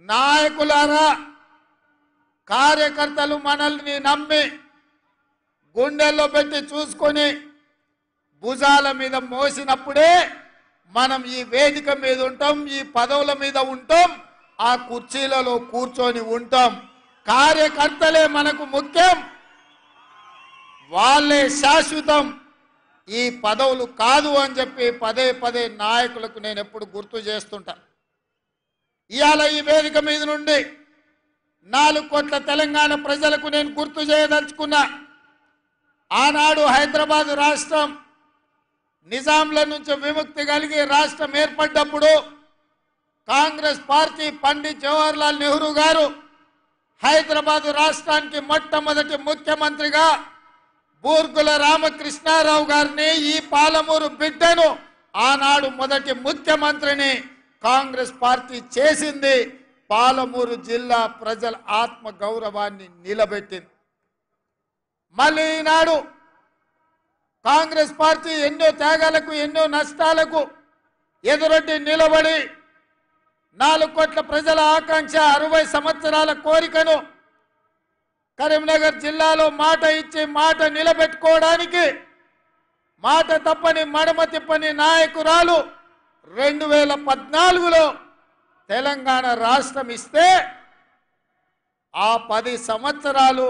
నాయకులారా, కార్యకర్తలు మనల్ని నమ్మి గుండెల్లో పెట్టి చూసుకొని భుజాల మీద మోసినప్పుడే మనం ఈ వేదిక మీద ఉంటాం, ఈ పదవుల మీద ఉంటాం, ఆ కుర్చీలలో కూర్చొని ఉంటాం. కార్యకర్తలే మనకు ముఖ్యం, వాళ్ళే శాశ్వతం, ఈ పదవులు కాదు అని చెప్పి పదే పదే నాయకులకు నేను ఎప్పుడు గుర్తు చేస్తుంటా. ఇవాళ ఈ వేదిక మీద నుండి 4 కోట్ల తెలంగాణ ప్రజలకు నేను గుర్తు చేయదలుచుకున్నా. ఆనాడు హైదరాబాద్ రాష్ట్రం నిజాంల నుంచి విముక్తి కలిగి రాష్ట్రం ఏర్పడ్డప్పుడు కాంగ్రెస్ పార్టీ పండిత్ జవహర్లాల్ నెహ్రూ గారు హైదరాబాద్ రాష్ట్రానికి మొట్టమొదటి ముఖ్యమంత్రిగా బూర్గుల రామకృష్ణారావు గారిని, ఈ పాలమూరు బిడ్డను ఆనాడు మొదటి ముఖ్యమంత్రిని కాంగ్రెస్ పార్టీ చేసింది. పాలమూరు జిల్లా ప్రజల ఆత్మ గౌరవాన్ని నిలబెట్టింది. మళ్ళీ ఈనాడు కాంగ్రెస్ పార్టీ ఎన్నో త్యాగాలకు, ఎన్నో నష్టాలకు ఎదురొడ్డి నిలబడి 4 కోట్ల ప్రజల ఆకాంక్ష, 60 సంవత్సరాల కోరికను కరీంనగర్ జిల్లాలో మాట ఇచ్చి మాట నిలబెట్టుకోవడానికి మాట తప్పని మడమ తిప్పని నాయకురాలు 2014లో తెలంగాణ రాష్ట్రం ఇస్తే ఆ 10 సంవత్సరాలు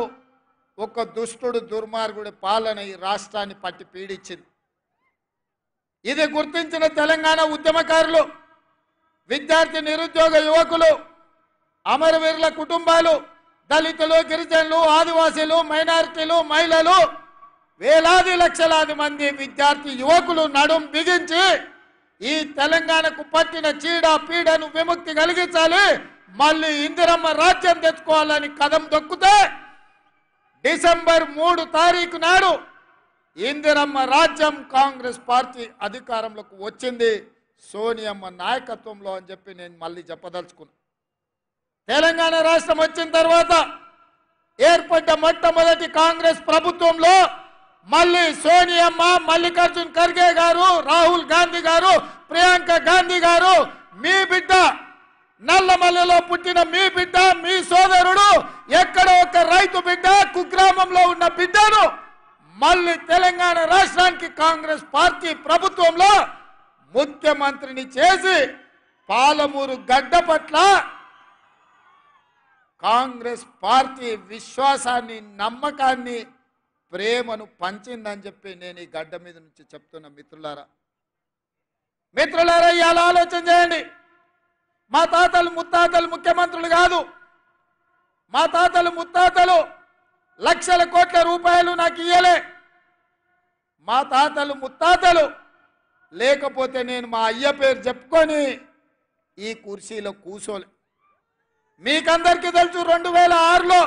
ఒక దుష్టుడు దుర్మార్గుడి పాలన ఈ రాష్ట్రాన్ని పట్టి పీడించింది. ఇది గుర్తించిన తెలంగాణ ఉద్యమకారులు, విద్యార్థి నిరుద్యోగ యువకులు, అమరవీరుల కుటుంబాలు, దళితులు, గిరిజనులు, ఆదివాసీలు, మైనారిటీలు, మహిళలు, వేలాది లక్షలాది మంది విద్యార్థి యువకులు నడుం బిగించి ఈ తెలంగాణకు పట్టిన చీడ పీడను విముక్తి కలిగించాలి, మళ్ళీ ఇందిరమ్మ రాజ్యం తెచ్చుకోవాలని కదం దొక్కితే డిసెంబర్ 3 తారీఖు నాడు ఇందిరమ్మ రాజ్యం కాంగ్రెస్ పార్టీ అధికారంలోకి వచ్చింది సోనియమ్మ నాయకత్వంలో అని చెప్పి నేను మళ్ళీ చెప్పదలుచుకున్నా. తెలంగాణ రాష్ట్రం వచ్చిన తర్వాత ఏర్పడ్డ మొట్టమొదటి కాంగ్రెస్ ప్రభుత్వంలో మళ్ళీ సోనియమ్మ, మల్లికార్జున్ ఖర్గే గారు, రాహుల్ గాంధీ గారు, ప్రియాంక గాంధీ గారు, మీ బిడ్డ నల్లమల్లిలో పుట్టిన మీ బిడ్డ, మీ సోదరుడు, ఎక్కడ ఒక రైతు బిడ్డ, కుగ్రామంలో ఉన్న బిడ్డను మళ్ళీ తెలంగాణ రాష్ట్రానికి కాంగ్రెస్ పార్టీ ప్రభుత్వంలో ముఖ్యమంత్రిని చేసి పాలమూరు గడ్డ పట్ల కాంగ్రెస్ పార్టీ విశ్వాసాన్ని, నమ్మకాన్ని, ప్రేమను పంచిందని చెప్పి నేను ఈ గడ్డ మీద నుంచి చెప్తున్నా. మిత్రులారా, ఇవాళ ఆలోచన చేయండి. మా తాతలు ముత్తాతలు ముఖ్యమంత్రులు కాదు. మా తాతలు ముత్తాతలు లక్షల కోట్ల రూపాయలు నాకు ఇయ్యలే. మా తాతలు ముత్తాతలు లేకపోతే నేను మా అయ్య పేరు చెప్పుకొని ఈ కుర్చీలో కూర్చోలే. మీకందరికీ తెలుసు, 2006లో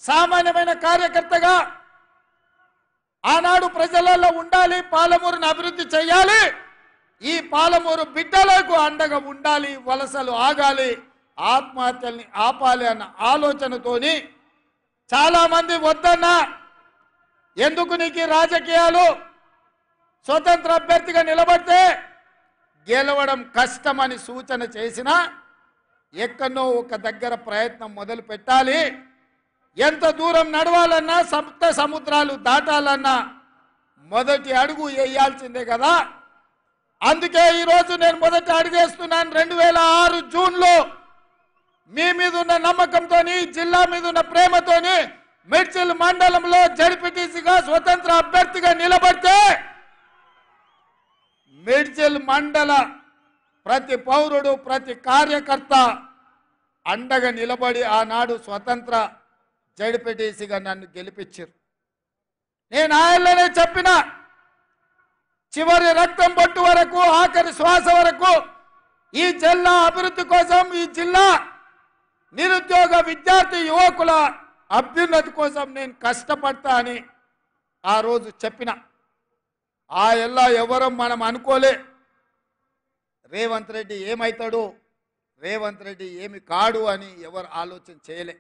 సామాన్యమైన కార్యకర్తగా ఆనాడు ప్రజలలో ఉండాలి, పాలమూరును అభివృద్ధి చేయాలి, ఈ పాలమూరు బిడ్డలకు అండగా ఉండాలి, వలసలు ఆగాలి, ఆత్మహత్యల్ని ఆపాలి అన్న ఆలోచనతోని చాలామంది వద్దన్నా, ఎందుకు నీకు రాజకీయాలు, స్వతంత్ర అభ్యర్థిగా నిలబడితే గెలవడం కష్టమని సూచన చేసినా ఎక్కడో ఒక దగ్గర ప్రయత్నం మొదలు పెట్టాలి. ఎంత దూరం నడవాలన్నా, సప్త సముద్రాలు దాటాలన్నా మొదటి అడుగు వేయాల్సిందే కదా. అందుకే ఈరోజు నేను మొదటి అడుగేస్తున్నాను. 2006 జూన్లో మీ మీద ఉన్న నమ్మకంతో, జిల్లా మీద ఉన్న ప్రేమతోని మిడ్చిల్ మండలంలో జడ్పీటీసీగా స్వతంత్ర అభ్యర్థిగా నిలబడితే మిడ్చిల్ మండల ప్రతి పౌరుడు, ప్రతి కార్యకర్త అండగా నిలబడి ఆనాడు స్వతంత్ర జడ్పీటీసీగా నన్ను గెలిపించారు. నేను ఆయనలోనే చెప్పిన, చివరి రక్తం బొట్టు వరకు, ఆఖరి శ్వాస వరకు ఈ జిల్లా అభివృద్ధి కోసం, ఈ జిల్లా నిరుద్యోగ విద్యార్థి యువకుల అభ్యున్నతి కోసం నేను కష్టపడతా అని ఆ రోజు చెప్పిన. ఆ ఎల్లా ఎవరో మనం అనుకోలే. రేవంత్ రెడ్డి ఏమవుతాడు, రేవంత్ రెడ్డి ఏమి కాడు అని ఎవరు ఆలోచన చేయలే.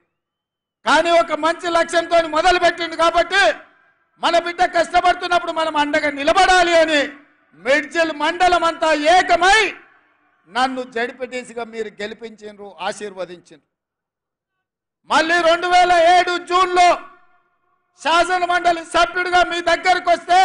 కానీ ఒక మంచి లక్ష్యంతో మొదలుపెట్టింది కాబట్టి మన బిడ్డ కష్టపడుతున్నప్పుడు మనం అండగా నిలబడాలి అని మిడ్జిల్ మండలం అంతా ఏకమై నన్ను జడ్పీటీసీగా మీరు గెలిపించారు, ఆశీర్వదించారు. మళ్ళీ 2007 జూన్లో శాసన మండలి సభ్యుడిగా మీ దగ్గరకు వస్తే